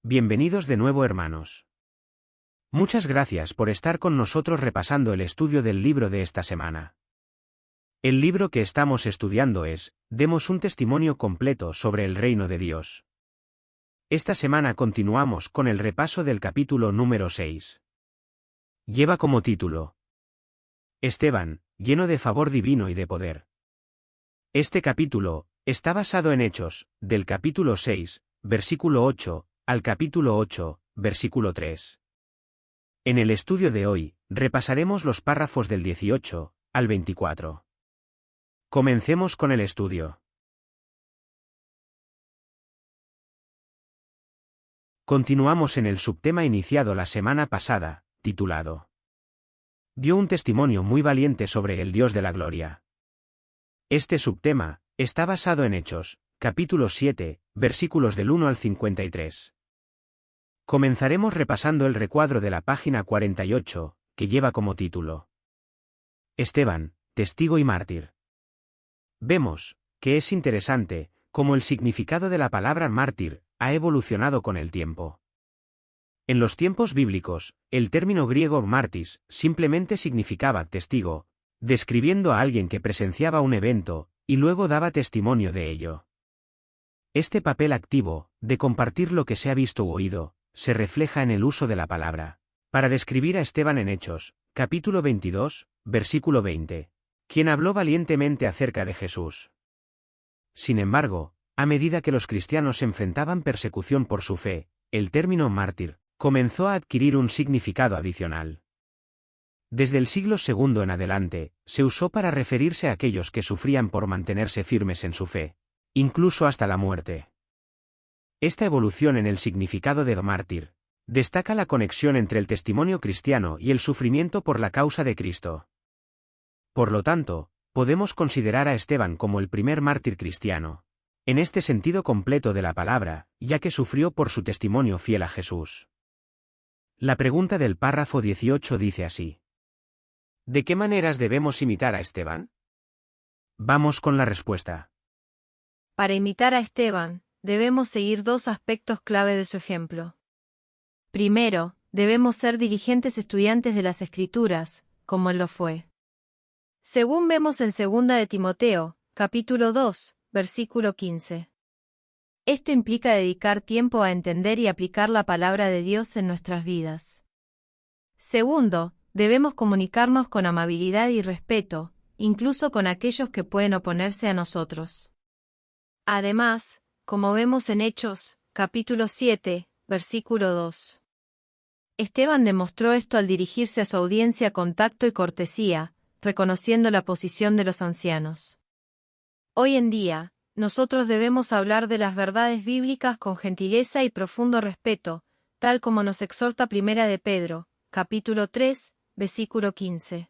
Bienvenidos de nuevo, hermanos. Muchas gracias por estar con nosotros repasando el estudio del libro de esta semana. El libro que estamos estudiando es, Demos un testimonio completo sobre el reino de Dios. Esta semana continuamos con el repaso del capítulo número 6. Lleva como título: Esteban, lleno de favor divino y de poder. Este capítulo está basado en Hechos, del capítulo 6, versículo 8, al capítulo 8, versículo 3. En el estudio de hoy, repasaremos los párrafos del 18 al 24. Comencemos con el estudio. Continuamos en el subtema iniciado la semana pasada, titulado: Dio un testimonio muy valiente sobre el Dios de la gloria. Este subtema está basado en Hechos, capítulo 7, versículos del 1 al 53. Comenzaremos repasando el recuadro de la página 48, que lleva como título: Esteban, testigo y mártir. Vemos que es interesante cómo el significado de la palabra mártir ha evolucionado con el tiempo. En los tiempos bíblicos, el término griego martis simplemente significaba testigo, describiendo a alguien que presenciaba un evento y luego daba testimonio de ello. Este papel activo, de compartir lo que se ha visto u oído, se refleja en el uso de la palabra, para describir a Esteban en Hechos, capítulo 22, versículo 20, quien habló valientemente acerca de Jesús. Sin embargo, a medida que los cristianos enfrentaban persecución por su fe, el término mártir comenzó a adquirir un significado adicional. Desde el siglo II en adelante, se usó para referirse a aquellos que sufrían por mantenerse firmes en su fe, incluso hasta la muerte. Esta evolución en el significado de mártir destaca la conexión entre el testimonio cristiano y el sufrimiento por la causa de Cristo. Por lo tanto, podemos considerar a Esteban como el primer mártir cristiano, en este sentido completo de la palabra, ya que sufrió por su testimonio fiel a Jesús. La pregunta del párrafo 18 dice así: ¿de qué maneras debemos imitar a Esteban? Vamos con la respuesta. Para imitar a Esteban, debemos seguir dos aspectos clave de su ejemplo. Primero, debemos ser diligentes estudiantes de las Escrituras, como él lo fue. Según vemos en 2 de Timoteo, capítulo 2, versículo 15. Esto implica dedicar tiempo a entender y aplicar la palabra de Dios en nuestras vidas. Segundo, debemos comunicarnos con amabilidad y respeto, incluso con aquellos que pueden oponerse a nosotros. Además, como vemos en Hechos, capítulo 7, versículo 2. Esteban demostró esto al dirigirse a su audiencia con tacto y cortesía, reconociendo la posición de los ancianos. Hoy en día, nosotros debemos hablar de las verdades bíblicas con gentileza y profundo respeto, tal como nos exhorta 1 de Pedro, capítulo 3, versículo 15.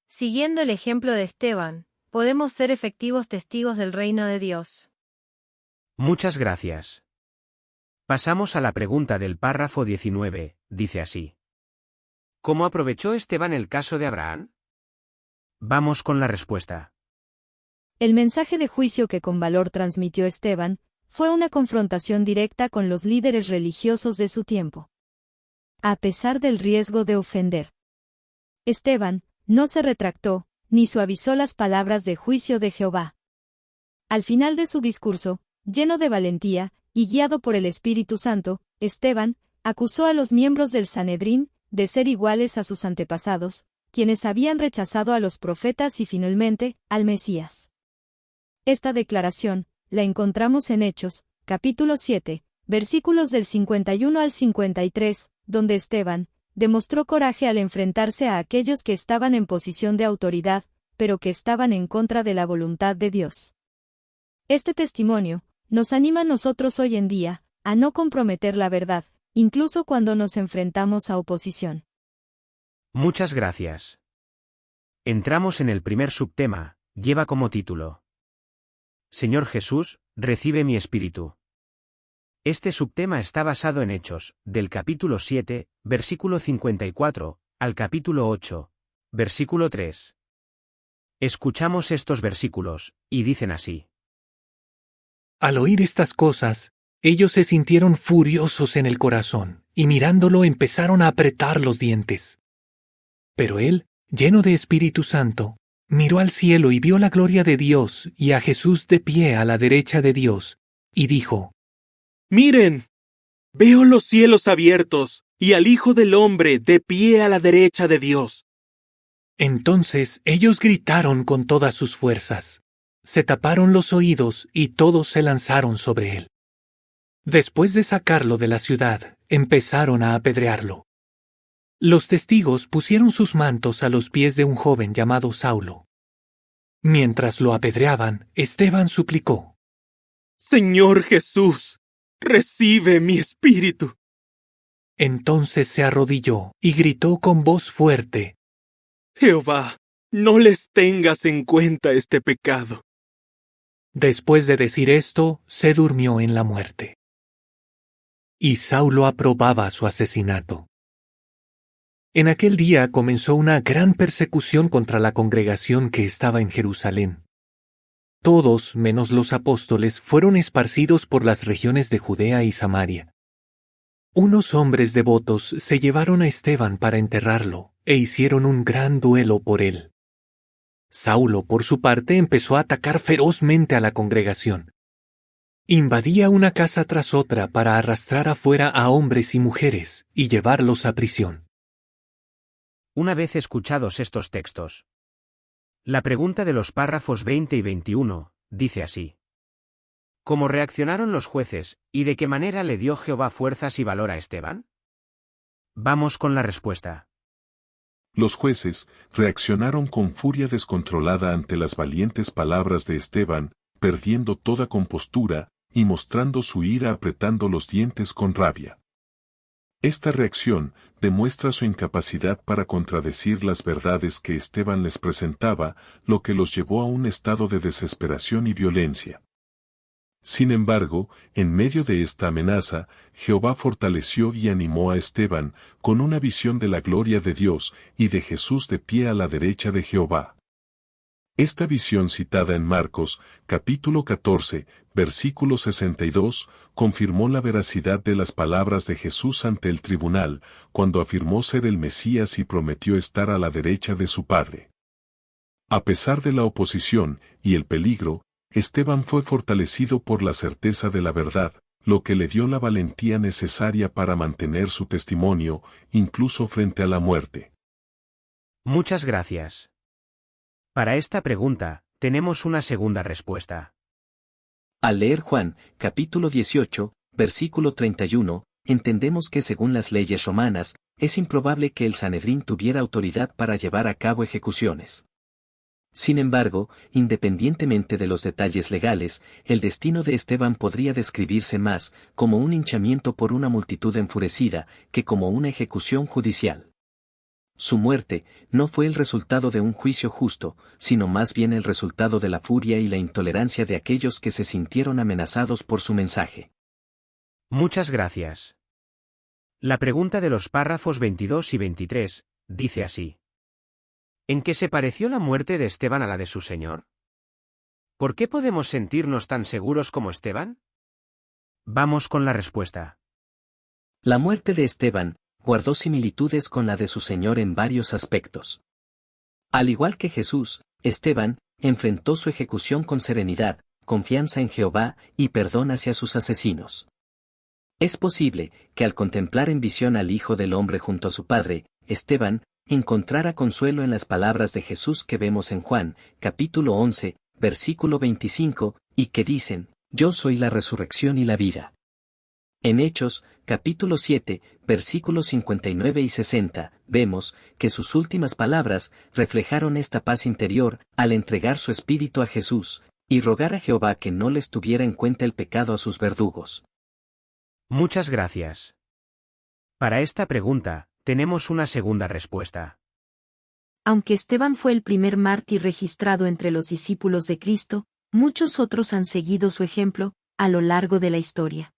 Siguiendo el ejemplo de Esteban, podemos ser efectivos testigos del reino de Dios. Muchas gracias. Pasamos a la pregunta del párrafo 19, dice así: ¿cómo aprovechó Esteban el caso de Abraham? Vamos con la respuesta. El mensaje de juicio que con valor transmitió Esteban fue una confrontación directa con los líderes religiosos de su tiempo. A pesar del riesgo de ofender, Esteban no se retractó, ni suavizó las palabras de juicio de Jehová. Al final de su discurso, lleno de valentía, y guiado por el Espíritu Santo, Esteban acusó a los miembros del Sanedrín de ser iguales a sus antepasados, quienes habían rechazado a los profetas y finalmente, al Mesías. Esta declaración la encontramos en Hechos, capítulo 7, versículos del 51 al 53, donde Esteban demostró coraje al enfrentarse a aquellos que estaban en posición de autoridad, pero que estaban en contra de la voluntad de Dios. Este testimonio nos anima a nosotros hoy en día a no comprometer la verdad, incluso cuando nos enfrentamos a oposición. Muchas gracias. Entramos en el primer subtema, lleva como título: Señor Jesús, recibe mi espíritu. Este subtema está basado en Hechos, del capítulo 7, versículo 54, al capítulo 8, versículo 3. Escuchamos estos versículos, y dicen así: Al oír estas cosas, Ellos se sintieron furiosos en el corazón, y mirándolo empezaron a apretar los dientes. Pero él, lleno de Espíritu Santo, miró al cielo y vio la gloria de Dios y a Jesús de pie a la derecha de Dios, y dijo: Miren, veo los cielos abiertos y al Hijo del Hombre de pie a la derecha de Dios. Entonces ellos gritaron con todas sus fuerzas. Se taparon los oídos y todos se lanzaron sobre él. Después de sacarlo de la ciudad, empezaron a apedrearlo. Los testigos pusieron sus mantos a los pies de un joven llamado Saulo. Mientras lo apedreaban, Esteban suplicó: Señor Jesús, recibe mi espíritu. Entonces se arrodilló y gritó con voz fuerte: Jehová, no les tengas en cuenta este pecado. Después de decir esto, se durmió en la muerte. Y Saulo aprobaba su asesinato. En aquel día comenzó una gran persecución contra la congregación que estaba en Jerusalén. Todos, menos los apóstoles, fueron esparcidos por las regiones de Judea y Samaria. Unos hombres devotos se llevaron a Esteban para enterrarlo, e hicieron un gran duelo por él. Saulo, por su parte, empezó a atacar ferozmente a la congregación. Invadía una casa tras otra para arrastrar afuera a hombres y mujeres y llevarlos a prisión. Una vez escuchados estos textos, la pregunta de los párrafos 20 y 21 dice así: ¿Cómo reaccionaron los jueces, y de qué manera le dio Jehová fuerzas y valor a Esteban? Vamos con la respuesta. Los jueces reaccionaron con furia descontrolada ante las valientes palabras de Esteban, perdiendo toda compostura y mostrando su ira apretando los dientes con rabia. Esta reacción demuestra su incapacidad para contradecir las verdades que Esteban les presentaba, lo que los llevó a un estado de desesperación y violencia. Sin embargo, en medio de esta amenaza, Jehová fortaleció y animó a Esteban con una visión de la gloria de Dios y de Jesús de pie a la derecha de Jehová. Esta visión citada en Marcos, capítulo 14, versículo 62, confirmó la veracidad de las palabras de Jesús ante el tribunal, cuando afirmó ser el Mesías y prometió estar a la derecha de su Padre. A pesar de la oposición y el peligro, Esteban fue fortalecido por la certeza de la verdad, lo que le dio la valentía necesaria para mantener su testimonio, incluso frente a la muerte. Muchas gracias. Para esta pregunta, tenemos una segunda respuesta. Al leer Juan, capítulo 18, versículo 31, entendemos que según las leyes romanas, es improbable que el Sanedrín tuviera autoridad para llevar a cabo ejecuciones. Sin embargo, independientemente de los detalles legales, el destino de Esteban podría describirse más como un hinchamiento por una multitud enfurecida que como una ejecución judicial. Su muerte no fue el resultado de un juicio justo, sino más bien el resultado de la furia y la intolerancia de aquellos que se sintieron amenazados por su mensaje. Muchas gracias. La pregunta de los párrafos 22 y 23 dice así: ¿En qué se pareció la muerte de Esteban a la de su Señor? ¿Por qué podemos sentirnos tan seguros como Esteban? Vamos con la respuesta. La muerte de Esteban guardó similitudes con la de su Señor en varios aspectos. Al igual que Jesús, Esteban enfrentó su ejecución con serenidad, confianza en Jehová y perdón hacia sus asesinos. Es posible que al contemplar en visión al Hijo del Hombre junto a su Padre, Esteban encontrara consuelo en las palabras de Jesús que vemos en Juan, capítulo 11, versículo 25, y que dicen: Yo soy la resurrección y la vida. En Hechos, capítulo 7, versículos 59 y 60, vemos que sus últimas palabras reflejaron esta paz interior al entregar su espíritu a Jesús, y rogar a Jehová que no les tuviera en cuenta el pecado a sus verdugos. Muchas gracias. Para esta pregunta, tenemos una segunda respuesta. Aunque Esteban fue el primer mártir registrado entre los discípulos de Cristo, muchos otros han seguido su ejemplo a lo largo de la historia.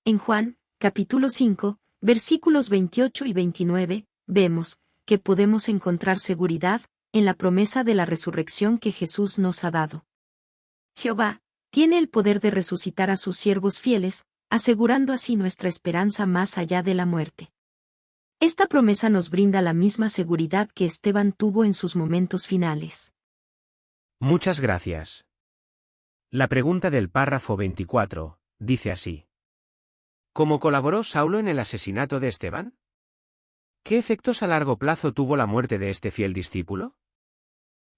En Juan, capítulo 5, versículos 28 y 29, vemos que podemos encontrar seguridad en la promesa de la resurrección que Jesús nos ha dado. Jehová tiene el poder de resucitar a sus siervos fieles, asegurando así nuestra esperanza más allá de la muerte. Esta promesa nos brinda la misma seguridad que Esteban tuvo en sus momentos finales. Muchas gracias. La pregunta del párrafo 24 dice así. ¿Cómo colaboró Saulo en el asesinato de Esteban? ¿Qué efectos a largo plazo tuvo la muerte de este fiel discípulo?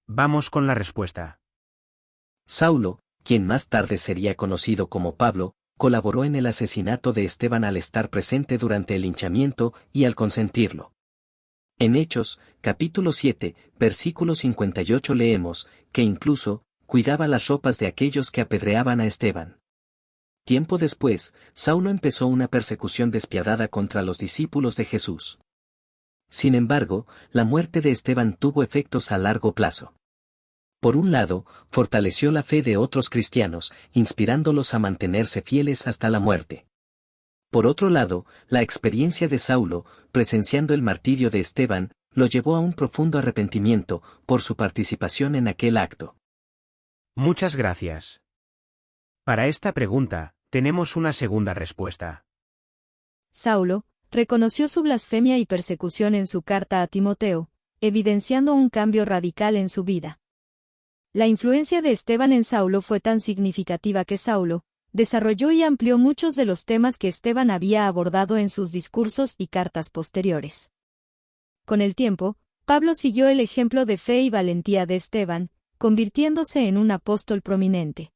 Vamos con la respuesta. Saulo, quien más tarde sería conocido como Pablo, colaboró en el asesinato de Esteban al estar presente durante el linchamiento y al consentirlo. En Hechos, capítulo 7, versículo 58 leemos, que incluso, cuidaba las ropas de aquellos que apedreaban a Esteban. Tiempo después, Saulo empezó una persecución despiadada contra los discípulos de Jesús. Sin embargo, la muerte de Esteban tuvo efectos a largo plazo. Por un lado, fortaleció la fe de otros cristianos, inspirándolos a mantenerse fieles hasta la muerte. Por otro lado, la experiencia de Saulo, presenciando el martirio de Esteban, lo llevó a un profundo arrepentimiento por su participación en aquel acto. Muchas gracias. Para esta pregunta, tenemos una segunda respuesta. Saulo reconoció su blasfemia y persecución en su carta a Timoteo, evidenciando un cambio radical en su vida. La influencia de Esteban en Saulo fue tan significativa que Saulo desarrolló y amplió muchos de los temas que Esteban había abordado en sus discursos y cartas posteriores. Con el tiempo, Pablo siguió el ejemplo de fe y valentía de Esteban, convirtiéndose en un apóstol prominente.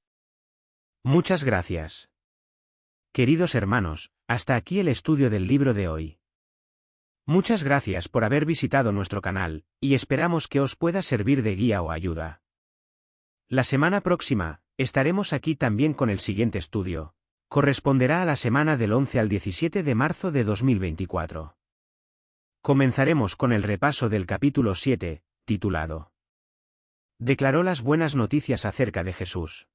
Muchas gracias. Queridos hermanos, hasta aquí el estudio del libro de hoy. Muchas gracias por haber visitado nuestro canal, y esperamos que os pueda servir de guía o ayuda. La semana próxima, estaremos aquí también con el siguiente estudio. Corresponderá a la semana del 11 al 17 de marzo de 2024. Comenzaremos con el repaso del capítulo 7, titulado Declaró las buenas noticias acerca de Jesús.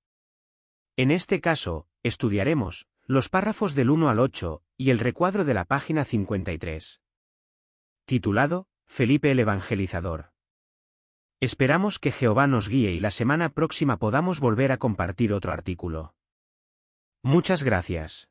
En este caso, estudiaremos los párrafos del 1 al 8 y el recuadro de la página 53. Titulado, Felipe el Evangelizador. Esperamos que Jehová nos guíe y la semana próxima podamos volver a compartir otro artículo. Muchas gracias.